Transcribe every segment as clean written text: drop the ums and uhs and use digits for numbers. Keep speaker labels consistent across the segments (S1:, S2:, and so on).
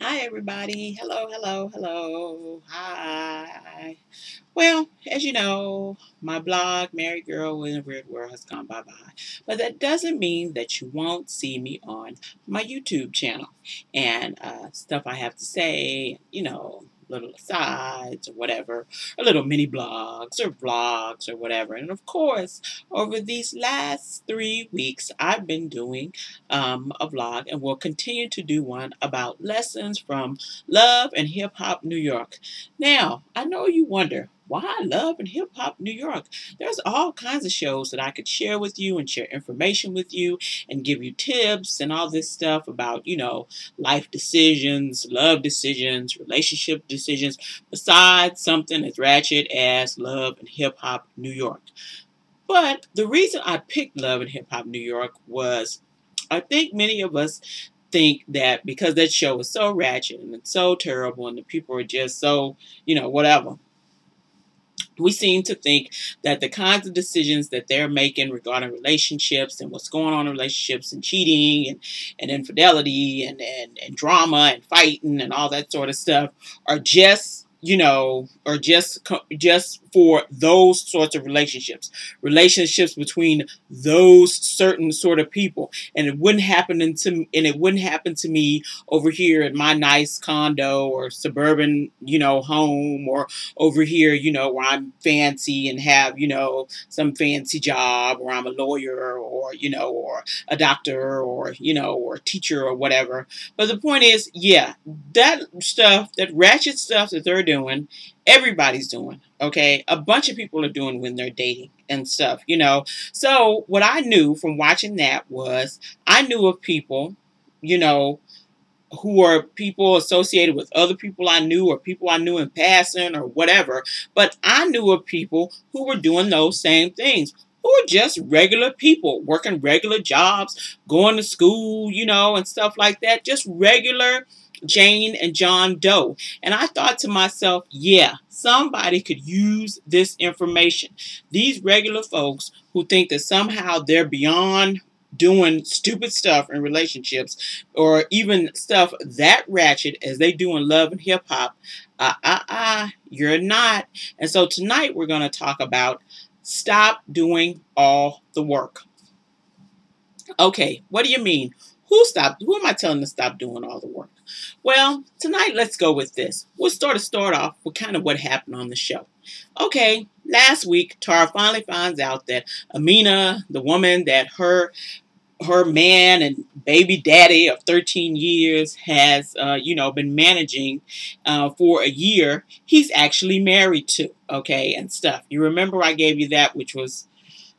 S1: Hi, everybody. Hello, hello, hello. Hi. Well, as you know, my blog, Married Girl in a Weird World, has gone bye-bye. But that doesn't mean that you won't see me on my YouTube channel and stuff I have to say, little asides or whatever, or little mini blogs or vlogs or whatever. And of course, over these last 3 weeks, I've been doing a vlog and will continue to do one about lessons from Love and Hip Hop New York. Now, I know you wonder, why Love and Hip Hop New York? There's all kinds of shows that I could share with you and share information with you and give you tips and all this stuff about, life decisions, love decisions, relationship decisions, besides something as ratchet as Love and Hip Hop New York. But the reason I picked Love and Hip Hop New York was I think many of us think that because that show is so ratchet and it's so terrible and the people are just so, whatever. We seem to think that the kinds of decisions that they're making regarding relationships and what's going on in relationships and cheating and infidelity and drama and fighting and all that sort of stuff are just just for those sorts of relationships between those certain sort of people, and it wouldn't happen to me over here in my nice condo or suburban home, or over here, where I'm fancy and have, some fancy job, or I'm a lawyer, or, or a doctor, or, or a teacher or whatever. But the point is, yeah, that stuff, that ratchet stuff that they're doing, everybody's doing. Okay. A bunch of people are doing when they're dating and stuff. So what I knew from watching that was I knew of people, you know, who are people associated with other people I knew or people I knew in passing or whatever. But I knew of people who were doing those same things, who were just regular people working regular jobs, going to school, and stuff like that. Just regular Jane and John Doe. And I thought to myself, yeah, somebody could use this information. These regular folks who think that somehow they're beyond doing stupid stuff in relationships, or even stuff that ratchet as they do in Love and Hip Hop. You're not. And so tonight we're going to talk about stop doing all the work. Okay, what do you mean? Who am I telling to stop doing all the work? Well, tonight let's go with this. We'll start off with kind of what happened on the show. Okay, last week Tara finally finds out that Amina, the woman that her man and baby daddy of 13 years has, been managing for a year, he's actually married to, okay, and stuff. You remember I gave you that, which was,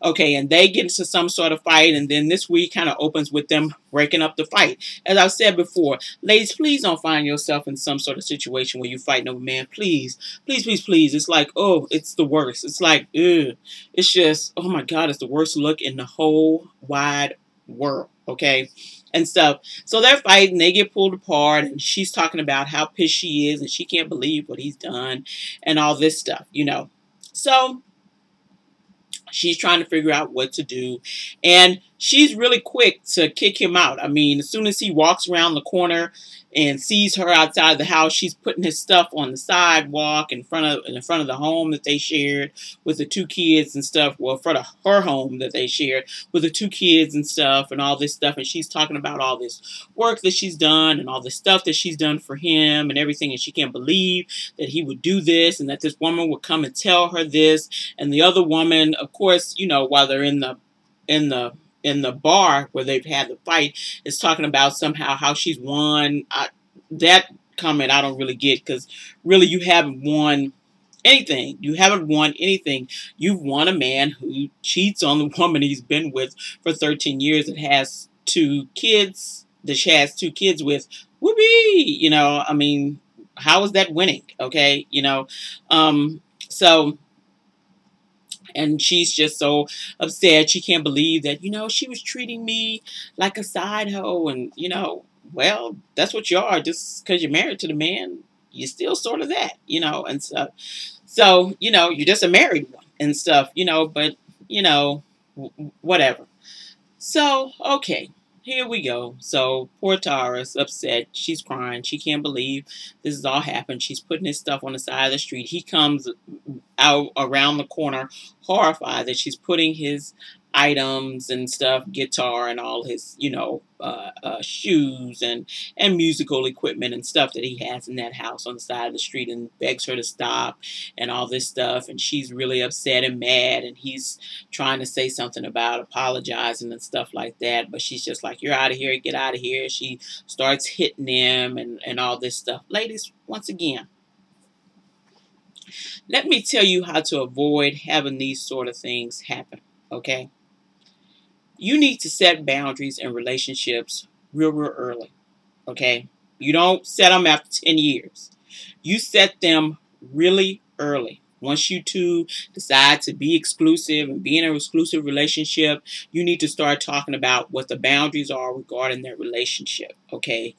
S1: okay, and they get into some sort of fight, and then this week kind of opens with them breaking up the fight. As I've said before, ladies, please don't find yourself in some sort of situation where you're fighting over a man. Please, please, please, please. It's like, oh, it's the worst. It's like, ugh. It's just, oh my God, it's the worst look in the whole wide world, okay, and stuff. So they're fighting, they get pulled apart, and she's talking about how pissed she is and she can't believe what he's done and all this stuff. So she's trying to figure out what to do, and she's really quick to kick him out. I mean, as soon as he walks around the corner and sees her outside the house, she's putting his stuff on the sidewalk in front of the home that they shared with the two kids and stuff. Well, in front of her home that they shared with the two kids and stuff, and all this stuff. And she's talking about all this work that she's done and all this stuff that she's done for him and everything. And she can't believe that he would do this, and that this woman would come and tell her this. And the other woman, of course, while they're in the bar where they've had the fight, is talking about somehow how she's won. That comment I don't really get, because really you haven't won anything. You haven't won anything. You've won a man who cheats on the woman he's been with for 13 years and has two kids that she has two kids with. Whoopee! I mean, how is that winning? Okay, so, and she's just so upset. She can't believe that, she was treating me like a side hoe. And, well, that's what you are. Just because you're married to the man, you're still sort of that, and stuff. So, you're just a married one and stuff, but, whatever. So, okay. here we go. So poor Tara's upset. She's crying. She can't believe this has all happened. She's putting his stuff on the side of the street. He comes out around the corner, horrified that she's putting his items and stuff, guitar and all his, shoes and musical equipment and stuff that he has in that house on the side of the street, and begs her to stop and all this stuff. And she's really upset and mad, and he's trying to say something about apologizing and stuff like that, but she's just like, "You're out of here, get out of here." She starts hitting him and all this stuff. Ladies, once again, let me tell you how to avoid having these sort of things happen. Okay, you need to set boundaries in relationships real early. Okay, you don't set them after 10 years. You set them really early. Once you two decide to be exclusive and be in an exclusive relationship, you need to start talking about what the boundaries are regarding that relationship. Okay,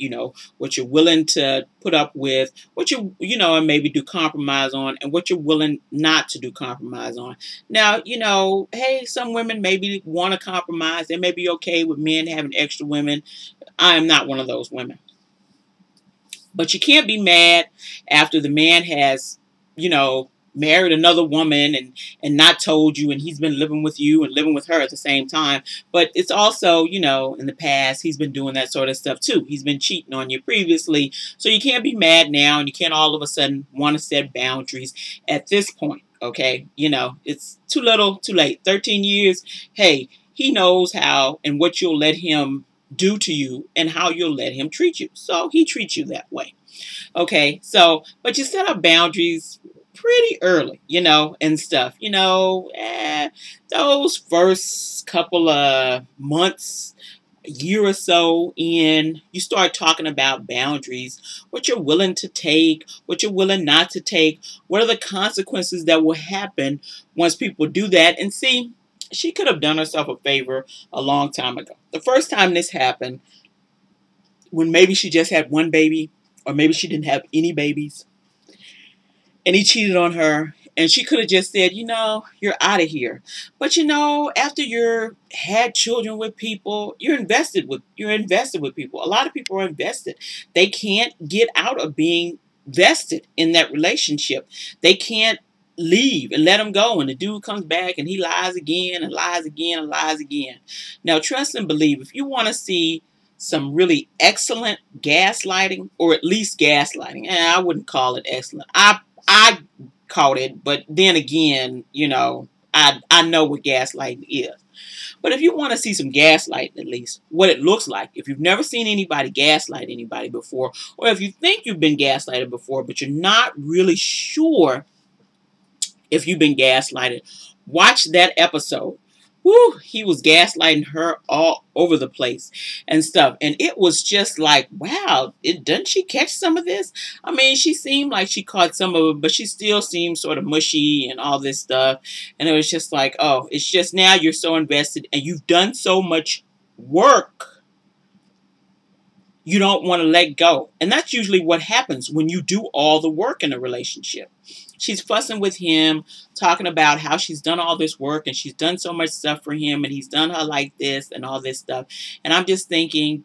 S1: what you're willing to put up with, what and maybe do compromise on, and what you're willing not to do compromise on. Now, hey, some women maybe want to compromise. They may be okay with men having extra women. I am not one of those women. But you can't be mad after the man has, you know, married another woman and not told you, and he's been living with you and living with her at the same time. But it's also, in the past, he's been doing that sort of stuff too. He's been cheating on you previously. So you can't be mad now, and you can't all of a sudden want to set boundaries at this point. Okay. It's too little, too late. 13 years. Hey, he knows how and what you'll let him do to you and how you'll let him treat you. So he treats you that way. Okay, so, but you set up boundaries pretty early, and stuff. Those first couple of months, a year or so in, you start talking about boundaries, what you're willing to take, what you're willing not to take, what are the consequences that will happen once people do that. And see, she could have done herself a favor a long time ago. The first time this happened, when maybe she just had one baby, or maybe she didn't have any babies, and he cheated on her, and she could have just said, you're out of here. But after you're had children with people, you're invested with people. A lot of people are invested. They can't get out of being vested in that relationship. They can't leave and let him go, and the dude comes back and he lies again and lies again and lies again. Now, trust and believe, if you want to see some really excellent gaslighting, or at least gaslighting, I wouldn't call it excellent. I caught it, but then again, I know what gaslighting is. But if you want to see some gaslighting, at least what it looks like, if you've never seen anybody gaslight anybody before, or if you think you've been gaslighted before, but you're not really sure if you've been gaslighted, watch that episode. Woo, he was gaslighting her all over the place and stuff. And it was just like, wow, doesn't she catch some of this? I mean, she seemed like she caught some of it, but she still seemed sort of mushy and all this stuff. And it was just like, oh, it's just now you're so invested and you've done so much work, you don't want to let go. And that's usually what happens when you do all the work in a relationship. She's fussing with him, talking about how she's done all this work and she's done so much stuff for him and he's done her like this and all this stuff. And I'm just thinking,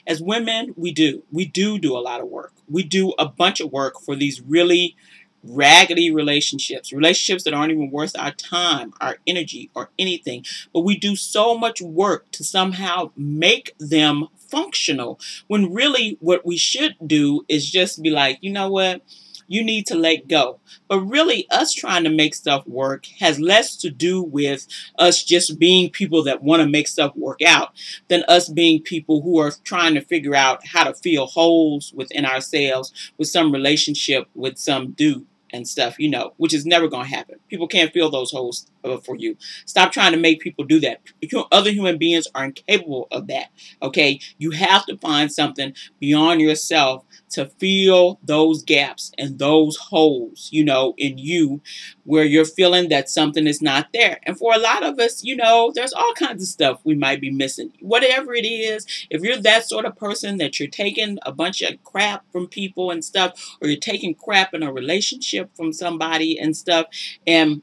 S1: as women, we do a lot of work. We do a bunch of work for these really raggedy relationships that aren't even worth our time, our energy, or anything. But we do so much work to somehow make them functional, when really what we should do is just be like, you know what? You need to let go. But really, us trying to make stuff work has less to do with us just being people that want to make stuff work out than us being people who are trying to figure out how to fill holes within ourselves with some relationship with some dude and stuff, which is never going to happen. People can't fill those holes for you. Stop trying to make people do that. Other human beings are incapable of that. Okay? You have to find something beyond yourself to fill those gaps and those holes, in you, where you're feeling that something is not there. And for a lot of us, there's all kinds of stuff we might be missing. Whatever it is, if you're that sort of person that you're taking a bunch of crap from people and stuff, or you're taking crap in a relationship from somebody and stuff, and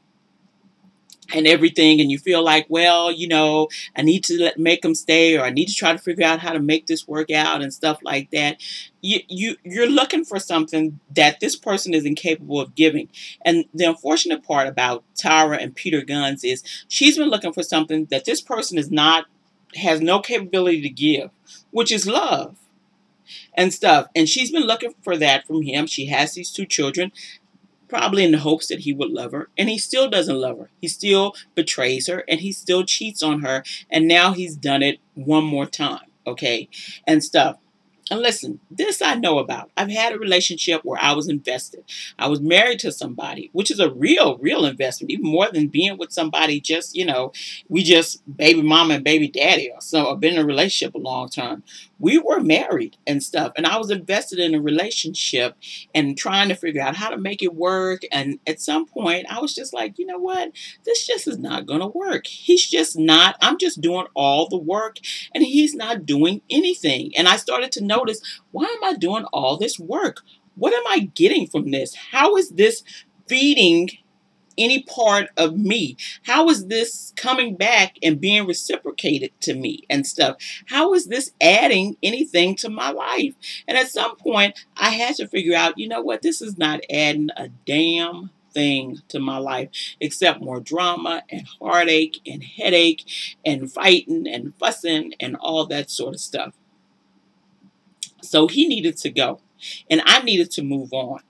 S1: and everything, and you feel like, well, I need to make them stay, or I need to try to figure out how to make this work out and stuff like that. You're looking for something that this person is incapable of giving. And the unfortunate part about Tara and Peter Guns is she's been looking for something that this person is not has no capability to give, which is love and stuff. And she's been looking for that from him. She has these two children, probably in the hopes that he would love her, and he still doesn't love her. He still betrays her, and he still cheats on her, and now he's done it one more time, okay, and stuff. And listen, this I know about. I've had a relationship where I was invested. I was married to somebody, which is a real, real investment, even more than being with somebody just, we just baby mama and baby daddy, or so I've been in a relationship a long time. We were married and stuff, and I was invested in a relationship and trying to figure out how to make it work. And at some point, I was just like, you know what? This just is not going to work. He's just not, I'm just doing all the work and he's not doing anything. And I started to notice, why am I doing all this work? What am I getting from this? How is this feeding any part of me? How is this coming back and being reciprocated to me and stuff? How is this adding anything to my life? And at some point, I had to figure out, you know what? This is not adding a damn thing to my life except more drama and heartache and headache and fighting and fussing and all that sort of stuff. So he needed to go. And I needed to move on,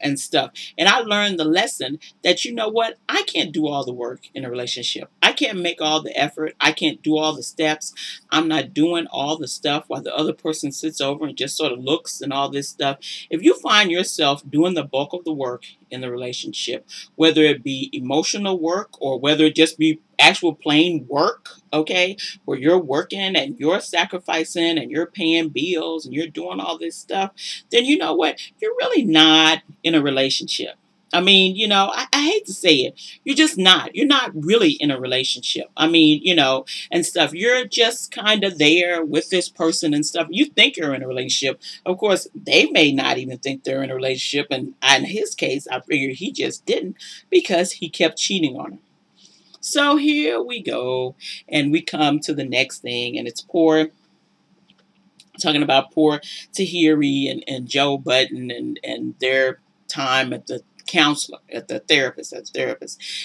S1: and stuff. And I learned the lesson that, you know what? I can't do all the work in a relationship. I can't make all the effort. I can't do all the steps. I'm not doing all the stuff while the other person sits over and just sort of looks and all this stuff. If you find yourself doing the bulk of the work in the relationship, whether it be emotional work or whether it just be actual plain work, okay, where you're working and you're sacrificing and you're paying bills and you're doing all this stuff, then you know what? You're really not in a relationship. I mean, I hate to say it. You're just not. You're not really in a relationship. I mean, and stuff. You're just kind of there with this person and stuff. You think you're in a relationship. Of course, they may not even think they're in a relationship. And in his case, I figured he just didn't because he kept cheating on her. So here we go. And we come to the next thing. And it's talking about poor Tahiri and Joe Button and their time at the counselor, at the therapist.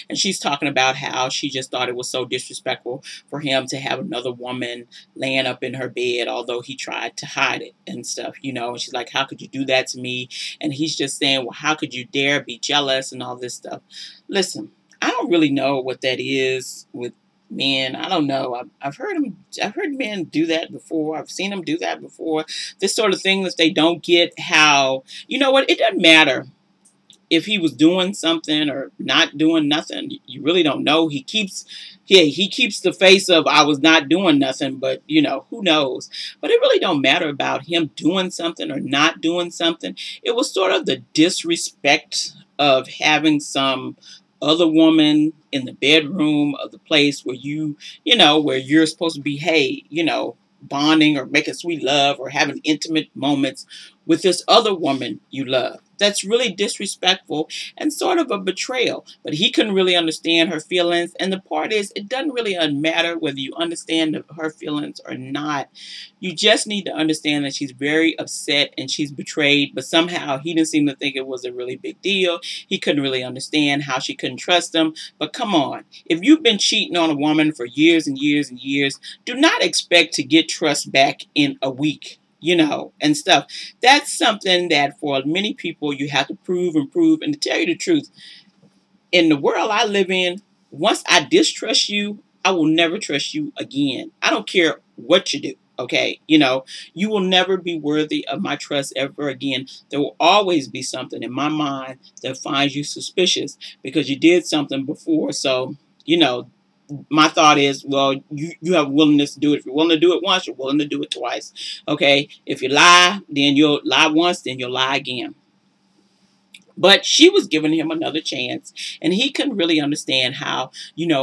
S1: And she's talking about how she just thought it was so disrespectful for him to have another woman laying up in her bed, although he tried to hide it and stuff, And she's like, how could you do that to me? And he's just saying, well, how could you dare be jealous and all this stuff? Listen, I don't really know what that is with men. I don't know. I've heard men do that before. I've seen them do that before. This sort of thing that they don't get how, you know what? It doesn't matter if he was doing something or not doing nothing. You really don't know. He keeps the face of I was not doing nothing, but who knows? But it really don't matter about him doing something or not doing something. It was sort of the disrespect of having some other woman in the bedroom of the place where where you're supposed to be, hey, bonding or making sweet love or having intimate moments with this other woman you love. That's really disrespectful and sort of a betrayal. But he couldn't really understand her feelings. And the part is, it doesn't really matter whether you understand her feelings or not. You just need to understand that she's very upset and she's betrayed. But somehow he didn't seem to think it was a really big deal. He couldn't really understand how she couldn't trust him. But come on, if you've been cheating on a woman for years and years and years, do not expect to get trust back in a week. And stuff. That's something that for many people you have to prove and prove. And to tell you the truth, in the world I live in, once I distrust you, I will never trust you again. I don't care what you do. Okay, you will never be worthy of my trust ever again. There will always be something in my mind that finds you suspicious because you did something before. So, my thought is, well, you have willingness to do it. If you're willing to do it once, you're willing to do it twice. Okay? If you lie, then you'll lie once, then you'll lie again. But she was giving him another chance, and he couldn't really understand how,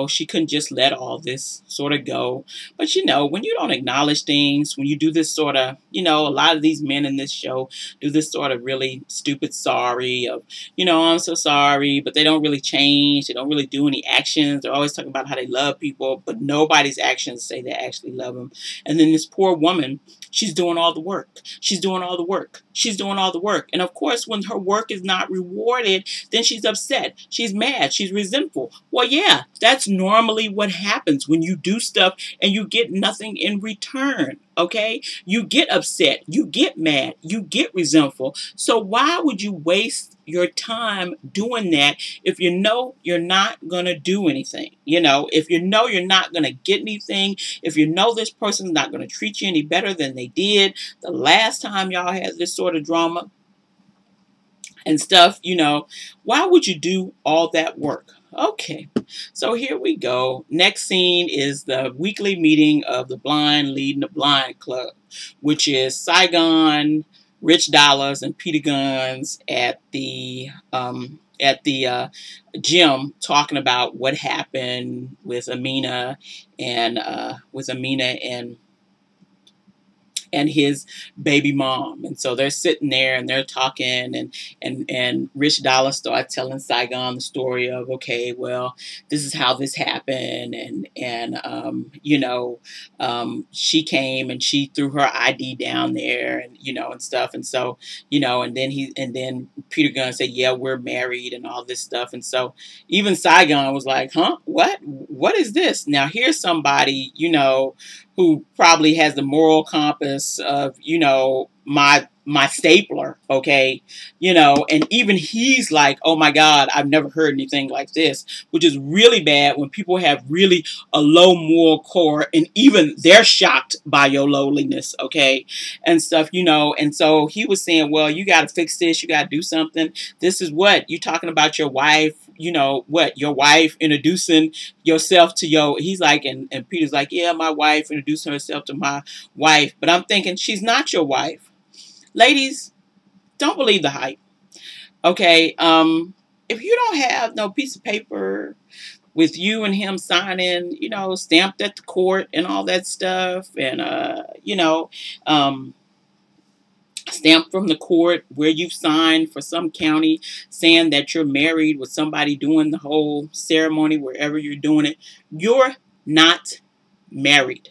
S1: she couldn't just let all this sort of go. But, when you don't acknowledge things, when you do this sort of, a lot of these men in this show do this sort of really stupid sorry of, I'm so sorry, but they don't really change. They don't really do any actions. They're always talking about how they love people, but nobody's actions say they actually love them. And then this poor woman, she's doing all the work. She's doing all the work. She's doing all the work. And of course, when her work is not rewarded, then she's upset. She's mad. She's resentful. Well, yeah, that's normally what happens when you do stuff and you get nothing in return. Okay? You get upset. You get mad. You get resentful. So why would you waste your time doing that if you know you're not going to do anything? If you know you're not going to get anything, if you know this person's not going to treat you any better than they did the last time y'all had this sort of drama and stuff, why would you do all that work? Okay, so here we go. Next scene is the weekly meeting of the Blind Leading the Blind Club, which is Saigon, Rich Dollars, and Peter Guns at the gym talking about what happened with Amina and his baby mom. And so they're sitting there and they're talking, and Rich Dollar starts telling Saigon the story of, okay, well, this is how this happened, and she came and she threw her ID down there, and stuff. And so, and then Peter Gunn said, yeah, we're married and all this stuff. And so even Saigon was like, huh, what is this? Now here's somebody, who probably has the moral compass of, my stapler, okay? And even he's like, oh my God, I've never heard anything like this, which is really bad when people have really a low moral core and even they're shocked by your lowliness, okay? And stuff, and so he was saying, well, you got to fix this, you got to do something. This is what you're talking about, your wife, your wife introducing yourself to he's like, and Peter's like, yeah, my wife introduced herself to my wife. But I'm thinking, she's not your wife. Ladies, don't believe the hype. Okay. If you don't have no piece of paper with you and him signing, stamped at the court and all that stuff, and stamp from the court where you've signed for some county saying that you're married with somebody doing the whole ceremony wherever you're doing it, you're not married.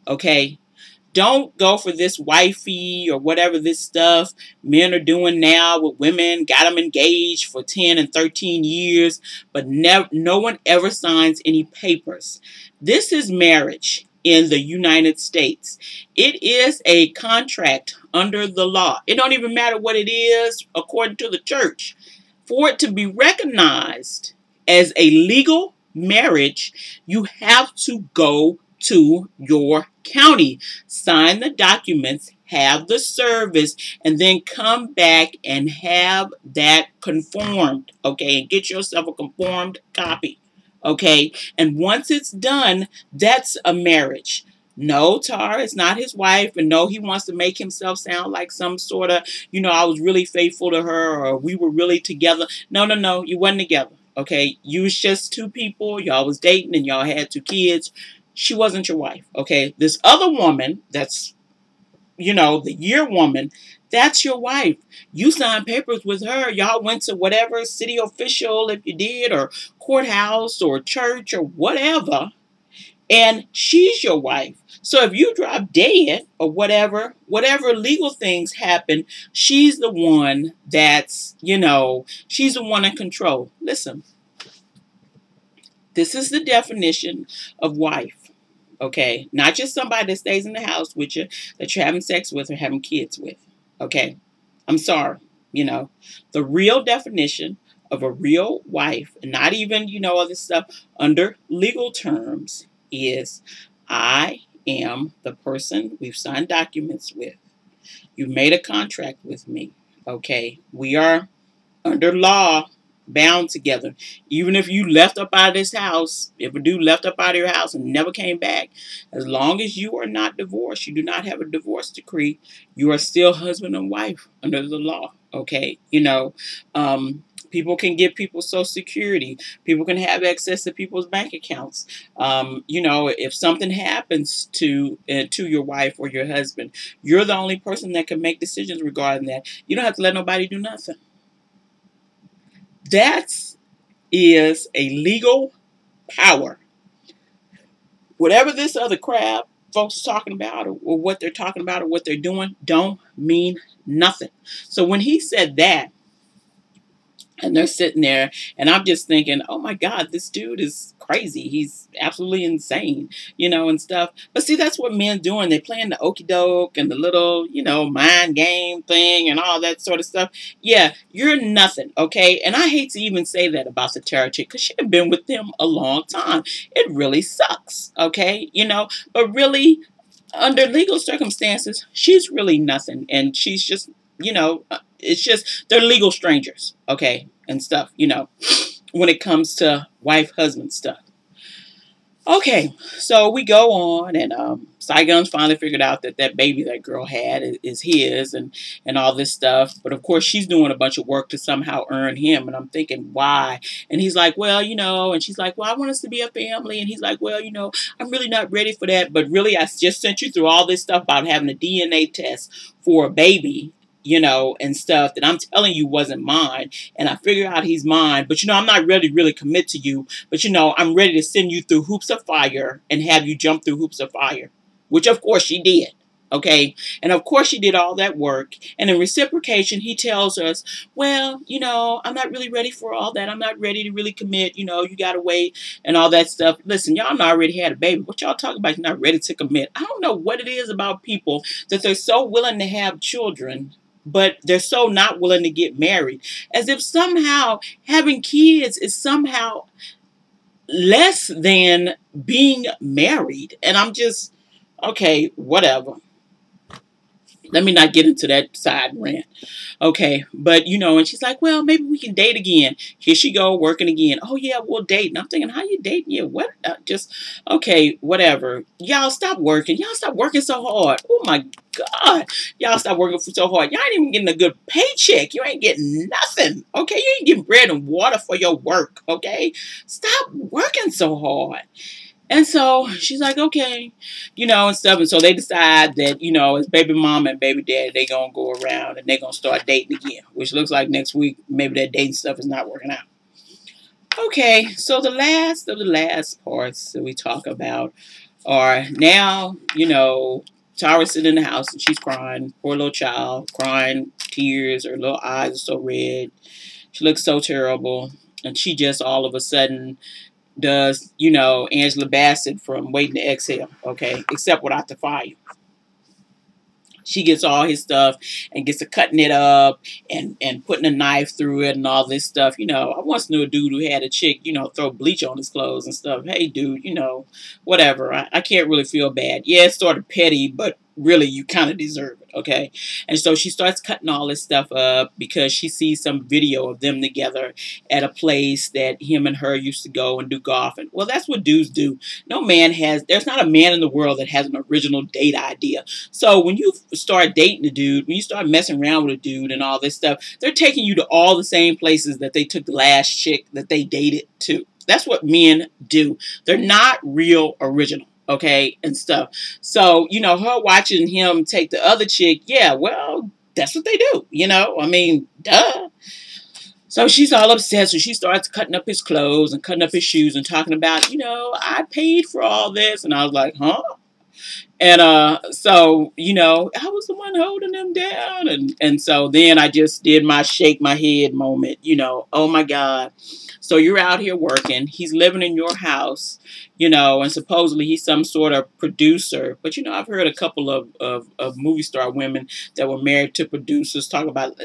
S1: Okay? Don't go for this wifey or whatever this stuff men are doing now with women. Got them engaged for 10 and 13 years, but no one ever signs any papers. This is marriage in the United States. It is a contract under the law. It don't even matter what it is according to the church. For it to be recognized as a legal marriage, you have to go to your county, sign the documents, have the service, and then come back and have that conformed, okay, and get yourself a conformed copy, okay, and once it's done, that's a marriage. No, Tara is not his wife, and no, he wants to make himself sound like some sort of, I was really faithful to her, or we were really together. No, no, no, you wasn't together, okay? You was just two people, y'all was dating, and y'all had two kids. She wasn't your wife, okay? This other woman, that's, the year woman, that's your wife. You signed papers with her. Y'all went to whatever city official, if you did, or courthouse, or church, or whatever, and she's your wife. So if you drop dead or whatever legal things happen, she's the one that's, she's the one in control. Listen, this is the definition of wife. Okay, not just somebody that stays in the house with you, that you're having sex with or having kids with. Okay, I'm sorry. The real definition of a real wife, and not even, all this stuff under legal terms, is I am the person we've signed documents with. You made a contract with me. Okay, we are under law. bound together. Even if you left up out of this house, if a dude left up out of your house and never came back, as long as you are not divorced, you do not have a divorce decree, you are still husband and wife under the law. Okay, people can give people Social Security. People can have access to people's bank accounts. If something happens to your wife or your husband, you're the only person that can make decisions regarding that. You don't have to let nobody do nothing. That is a legal power. Whatever this other crap folks are talking about, or what they're talking about, or what they're doing, don't mean nothing. So when he said that, and they're sitting there, and I'm just thinking, oh my God, this dude is crazy. He's absolutely insane, and stuff. But see, that's what men doing. They're playing the okey doke and the little, mind game thing and all that sort of stuff. Yeah, you're nothing, okay? And I hate to even say that about the Tara chick, because she's been with them a long time. It really sucks, okay? But really, under legal circumstances, she's really nothing. And she's just, it's just, they're legal strangers, okay, and stuff, when it comes to wife-husband stuff. Okay, so we go on, and Saigon's finally figured out that that baby that girl had is his, and all this stuff. But of course, she's doing a bunch of work to somehow earn him, and I'm thinking, why? And he's like, well, and she's like, well, I want us to be a family, and he's like, well, I'm really not ready for that. But really, I just sent you through all this stuff about having a DNA test for a baby, and stuff that I'm telling you wasn't mine. And I figure out he's mine. But, I'm not ready to really commit to you. But, I'm ready to send you through hoops of fire and have you jump through hoops of fire. Which, of course, she did. Okay. And, of course, she did all that work. And in reciprocation, he tells us, well, I'm not really ready for all that. I'm not ready to really commit. You got to wait and all that stuff. Listen, y'all already had a baby. What y'all talking about? You're not ready to commit. I don't know what it is about people that they're so willing to have children, but they're so not willing to get married. As if somehow having kids is somehow less than being married. And I'm just, okay, whatever. Let me not get into that side rant. Okay, but and she's like, well, maybe we can date again. Here she go, working again. Oh yeah, we'll date. And I'm thinking, how you dating? Yeah, what? Okay, whatever. Y'all stop working. Y'all stop working so hard. Oh my God, y'all stop working so hard. Y'all ain't even getting a good paycheck. You ain't getting nothing. Okay, you ain't getting bread and water for your work. Okay, stop working so hard. And so she's like, okay, and stuff. And so they decide that, as baby mama and baby daddy, they going to go around and they're going to start dating again, which looks like next week, maybe that dating stuff is not working out. Okay, so the last of the last parts that we talk about are now, Tara's sitting in the house and she's crying, poor little child, crying, tears, her little eyes are so red. She looks so terrible. And she just all of a sudden does, Angela Bassett from Waiting to Exhale, okay, except without the fire. She gets all his stuff and gets to cutting it up and putting a knife through it and all this stuff. I once knew a dude who had a chick, throw bleach on his clothes and stuff. Hey, dude, whatever. I can't really feel bad. Yeah, it's sort of petty, but really you kind of deserve it, okay? And so she starts cutting all this stuff up because she sees some video of them together at a place that him and her used to go and do golf. And well, that's what dudes do. There's not a man in the world that has an original date idea. So when you start dating a dude, when you start messing around with a dude and all this stuff, they're taking you to all the same places that they took the last chick that they dated to. That's what men do. They're not real original. Okay, and stuff. So, her watching him take the other chick, yeah, well, that's what they do, I mean, duh. So she's all upset, so she starts cutting up his clothes and cutting up his shoes and talking about, I paid for all this. And I was like, huh? And so, I was the one holding them down. And so then I just did my shake my head moment, oh my God. So you're out here working. He's living in your house, and supposedly he's some sort of producer. But, I've heard a couple of movie star women that were married to producers talk about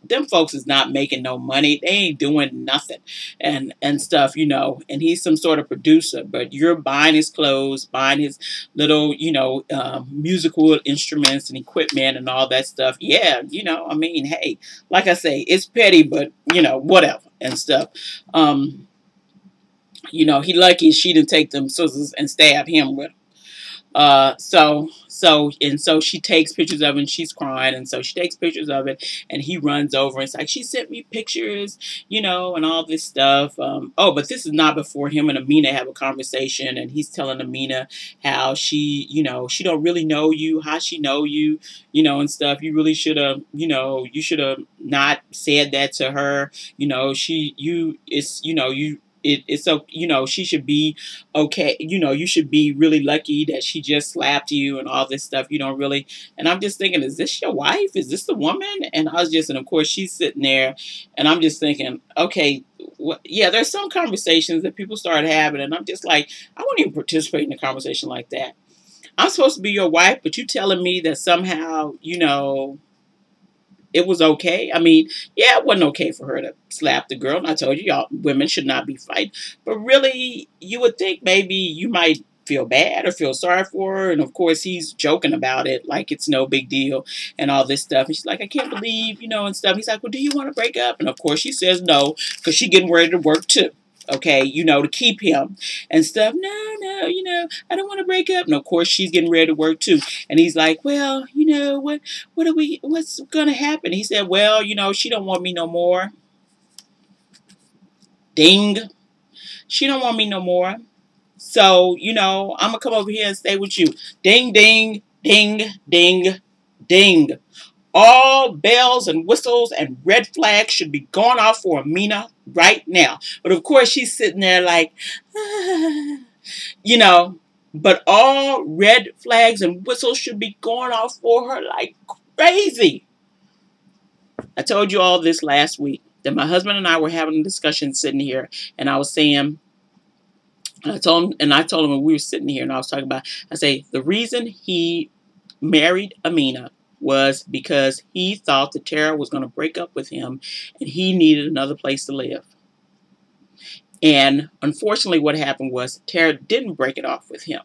S1: them folks is not making no money. They ain't doing nothing and stuff, and he's some sort of producer. But you're buying his clothes, buying his little, musical instruments and equipment and all that stuff. Yeah, I mean, hey, like I say, it's petty, but whatever and stuff. Um, he lucky she didn't take them scissors and stab him with 'em. So she takes pictures of it and she's crying. And so she takes pictures of it and he runs over and it's like, she sent me pictures, and all this stuff. But this is not before him and Amina have a conversation and he's telling Amina how she don't really know you, how she know you, and stuff. You really should have, you should have not said that to her. It's so, she should be okay. You should be really lucky that she just slapped you and all this stuff. You don't really. And I'm just thinking, is this your wife? Is this the woman? And and of course, she's sitting there, and I'm just thinking, okay, yeah, there's some conversations that people start having, and I'm just like, I won't even participate in a conversation like that. I'm supposed to be your wife, but you telling me that somehow, it was okay. I mean, yeah, it wasn't okay for her to slap the girl. And I told you, y'all, women should not be fighting. But really, you would think maybe you might feel bad or feel sorry for her. And of course, he's joking about it like it's no big deal and all this stuff. And she's like, I can't believe, and stuff. He's like, well, do you want to break up? And of course, she says no because she's getting ready to work too. Okay, to keep him and stuff. No, I don't want to break up. And of course, she's getting ready to work too. And he's like, well, what's going to happen? He said, well, she don't want me no more. Ding. She don't want me no more. So, I'm going to come over here and stay with you. Ding, ding, ding, ding, ding. All bells and whistles and red flags should be going off for Amina right now. But of course, she's sitting there like, but all red flags and whistles should be going off for her like crazy. I told you all this last week that my husband and I were having a discussion sitting here, and I was saying, I told him when we were sitting here and I was talking about, I say, the reason he married Amina was because he thought that Tara was going to break up with him and he needed another place to live. And unfortunately, what happened was Tara didn't break it off with him.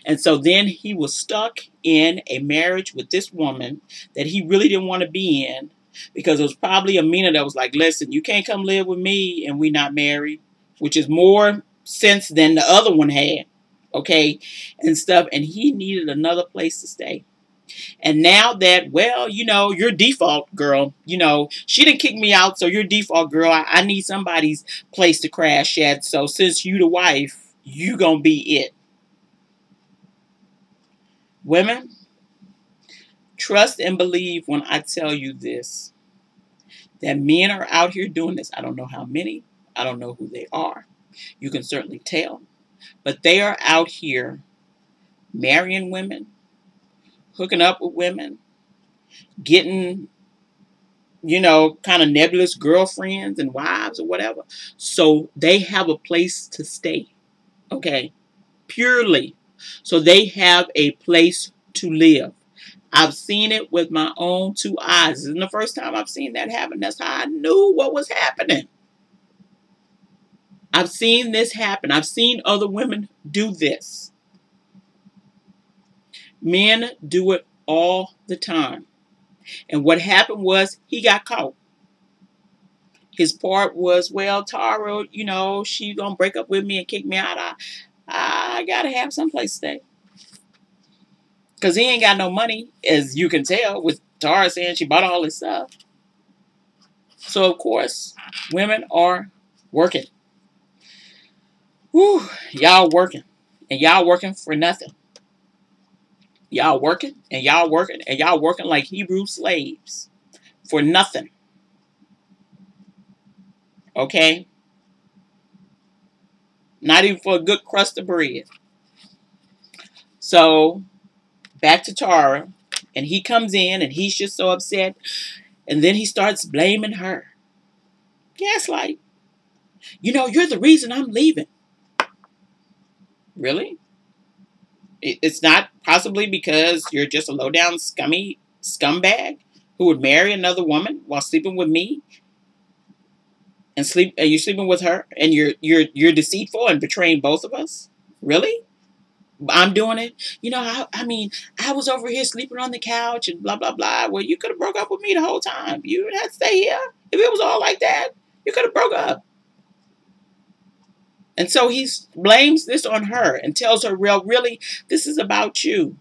S1: And so then he was stuck in a marriage with this woman that he really didn't want to be in because it was probably Amina that was like, listen, you can't come live with me and we not married, which is more sense than the other one had. Okay, and stuff. And he needed another place to stay. And now that, well, your default girl, she didn't kick me out. So your default girl, I need somebody's place to crash at. So since you the wife, you gonna be it. Women, trust and believe when I tell you this, that men are out here doing this. I don't know how many. I don't know who they are. You can certainly tell. But they are out here marrying women, hooking up with women, getting, kind of nebulous girlfriends and wives or whatever. So they have a place to stay. Okay. Purely. So they have a place to live. I've seen it with my own two eyes. This isn't the first time I've seen that happen. That's how I knew what was happening. I've seen this happen. I've seen other women do this. Men do it all the time. And what happened was he got caught. His part was, well, Tara, she gonna break up with me and kick me out. I gotta have someplace to stay. Because he ain't got no money, as you can tell, with Tara saying she bought all this stuff. So, of course, women are working. Whew, y'all working. And y'all working for nothing. Y'all working, and y'all working, and y'all working like Hebrew slaves. For nothing. Okay? Not even for a good crust of bread. So, back to Tara. And he comes in, and he's just so upset. And then he starts blaming her. Gaslight. You're the reason I'm leaving. Really? It's not possibly because you're just a low-down scummy scumbag who would marry another woman while sleeping with me? And you're sleeping with her, and you're deceitful and betraying both of us? Really? I'm doing it. I mean, I was over here sleeping on the couch and blah, blah, blah. Well, you could have broke up with me the whole time. You would have to stay here. If it was all like that, you could have broke up. And so he blames this on her and tells her, well, really, this is about you.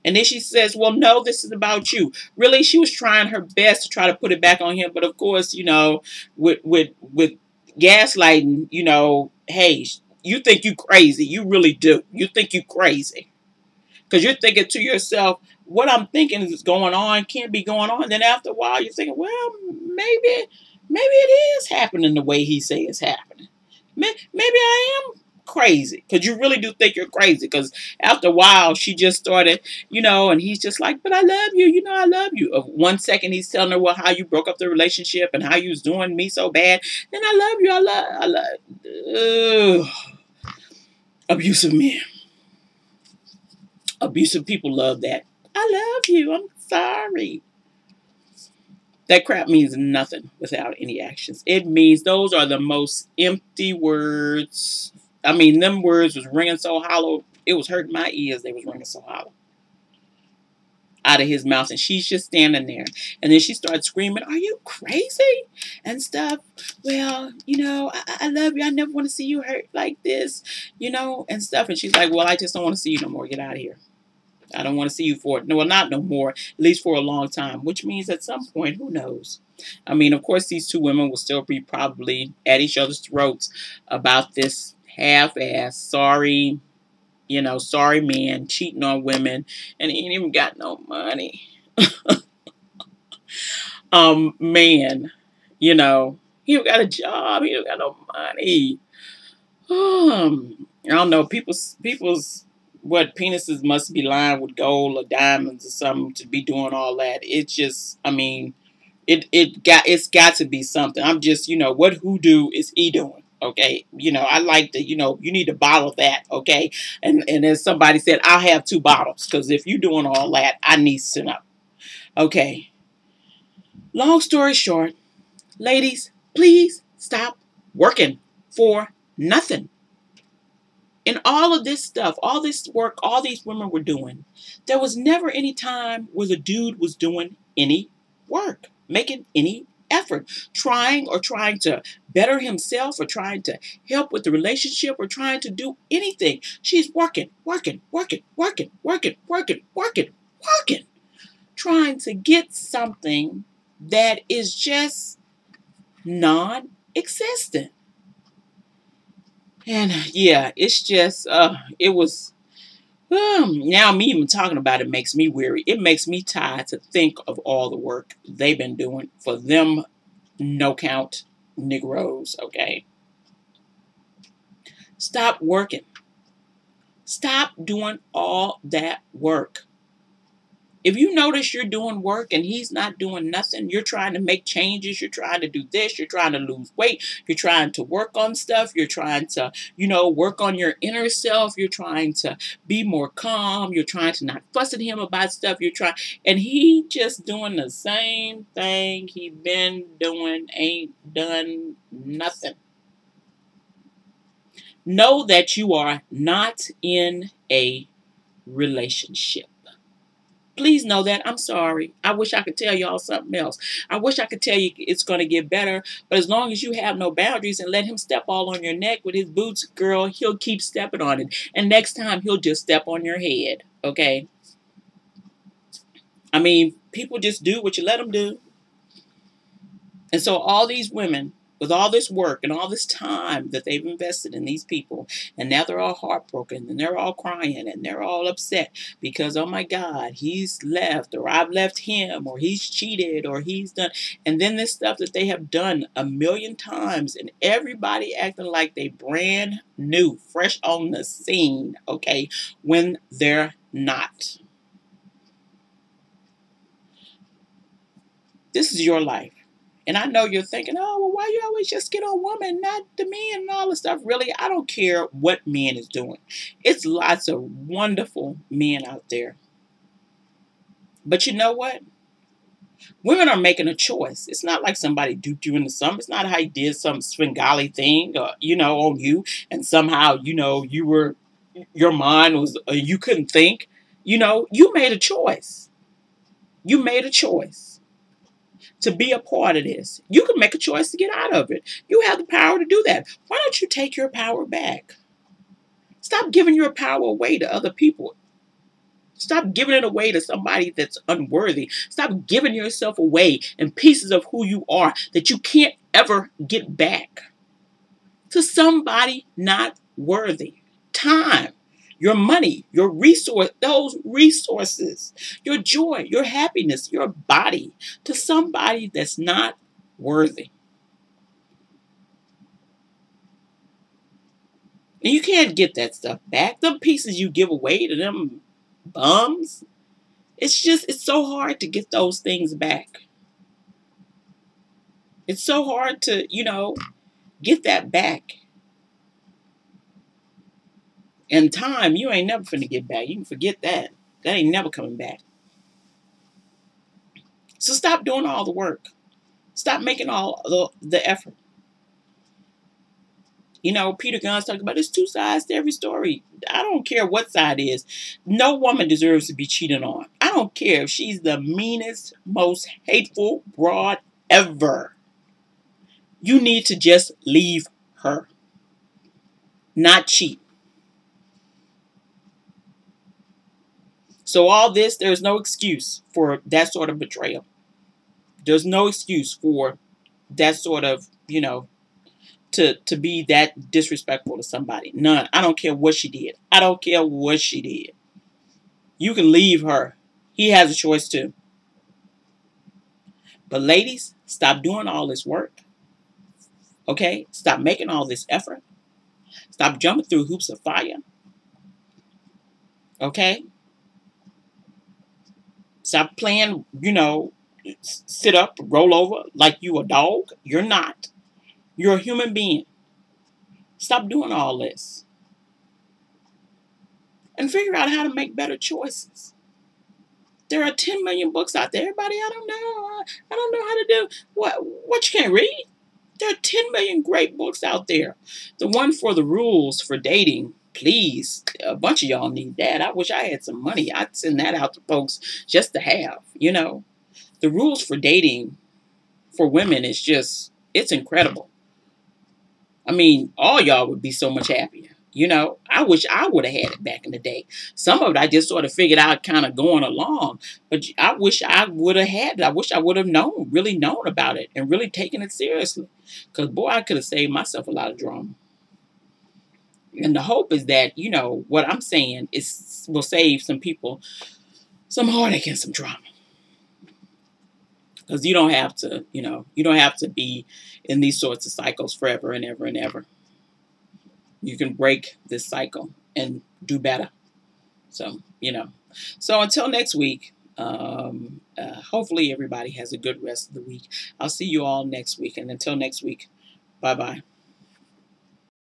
S1: And then she says, well, no, this is about you. Really, she was trying her best to try to put it back on him. But of course, with gaslighting, hey, you think you crazy. You really do. You think you crazy. Because you're thinking to yourself, what I'm thinking is going on can't be going on. Then after a while, you're thinking, well, maybe it is happening the way he say it's happening. Maybe I am crazy. Because you really do think you're crazy. Because after a while, she just started, and he's just like, but I love you. I love you. Of 1 second, he's telling her, well, how you broke up the relationship and how you was doing me so bad. Then I love you. I love. Abusive men. Abusive people love that. I love you. I'm sorry. That crap means nothing without any actions. It means those are the most empty words. I mean, them words was ringing so hollow. It was hurting my ears. They was ringing so hollow out of his mouth. And she's just standing there. And then she starts screaming, are you crazy? And stuff. Well, I love you. I never want to see you hurt like this, and stuff. And she's like, well, I just don't want to see you no more. Get out of here. I don't want to see you for it. No, well, not no more, at least for a long time, which means at some point, who knows? I mean, of course, these two women will still be probably at each other's throats about this half-ass, sorry man cheating on women, and he ain't even got no money. Man, he don't got a job. He don't got no money. I don't know. People's what penises must be lined with gold or diamonds or something to be doing all that. It's just, I mean, it's got to be something. I'm just, what hoodoo is he doing? Okay, I like to, you need to bottle that, okay? And as somebody said, I'll have 2 bottles because if you're doing all that, I need to know. Okay. Long story short, ladies, please stop working for nothing. And all of this stuff, all this work, all these women were doing, there was never any time where the dude was doing any work, making any effort, trying to better himself or trying to help with the relationship or trying to do anything. She's working, trying to get something that is just non-existent. And yeah, it's just, it was, now me even talking about it makes me weary. It makes me tired to think of all the work they've been doing for them no count Negroes, okay? Stop working. Stop doing all that work. If you notice you're doing work and he's not doing nothing, you're trying to make changes, you're trying to do this, you're trying to lose weight, you're trying to work on stuff, you're trying to, work on your inner self, you're trying to be more calm, you're trying to not fuss at him about stuff, and he just doing the same thing he been doing, ain't done nothing. Know that you are not in a relationship. Please know that. I'm sorry. I wish I could tell y'all something else. I wish I could tell you it's going to get better. But as long as you have no boundaries and let him step all on your neck with his boots, girl, he'll keep stepping on it. And next time, he'll just step on your head. Okay? I mean, people just do what you let them do. And so all these women, with all this work and all this time that they've invested in these people, and now they're all heartbroken and they're all crying and they're all upset because, oh my God, he's left or I've left him or he's cheated or he's done. And then this stuff that they have done 1,000,000 times and everybody acting like they brand new, fresh on the scene, okay, when they're not. This is your life. And I know you're thinking, oh, well, why you always just get on women, not the men and all this stuff. Really, I don't care what men is doing. It's lots of wonderful men out there. But you know what? Women are making a choice. It's not like somebody duped you into something. It's not how he did some Svengali thing, on you. And somehow, you were, your mind was, you couldn't think. You made a choice. You made a choice to be a part of this. You can make a choice to get out of it. You have the power to do that. Why don't you take your power back? Stop giving your power away to other people. Stop giving it away to somebody that's unworthy. Stop giving yourself away and pieces of who you are that you can't ever get back to somebody not worthy. Time, your money, your resource, those resources, your joy, your happiness, your body to somebody that's not worthy. And you can't get that stuff back. The pieces you give away to them bums, it's so hard to get those things back. It's so hard to, get that back. And time, you ain't never finna get back. You can forget that. That ain't never coming back. So stop doing all the work. Stop making all the effort. Peter Gunn's talking about there's two sides to every story. I don't care what side it is. No woman deserves to be cheated on. I don't care if she's the meanest, most hateful broad ever. You need to just leave her. Not cheat. So all this, there's no excuse for that sort of betrayal. There's no excuse for that sort of, to be that disrespectful to somebody. None. I don't care what she did. I don't care what she did. You can leave her. He has a choice too. But ladies, stop doing all this work. Okay? Stop making all this effort. Stop jumping through hoops of fire. Okay? Stop playing, sit up, roll over like you a dog. You're not. You're a human being. Stop doing all this. And figure out how to make better choices. There are 10 million books out there. Everybody, I don't know. I don't know how to do what you can't read. There are 10 million great books out there. The one for the rules for dating, please. A bunch of y'all need that. I wish I had some money. I'd send that out to folks just to have, The rules for dating for women is just, it's incredible. I mean, all y'all would be so much happier. I wish I would have had it back in the day. Some of it I just sort of figured out kind of going along. But I wish I would have had it. I wish I would have really known about it and really taken it seriously. Because, boy, I could have saved myself a lot of drama. And the hope is that, what I'm saying will save some people some heartache and some drama. Because you don't have to, you don't have to be in these sorts of cycles forever and ever and ever. You can break this cycle and do better. So, So until next week, hopefully everybody has a good rest of the week. I'll see you all next week. And until next week, bye-bye.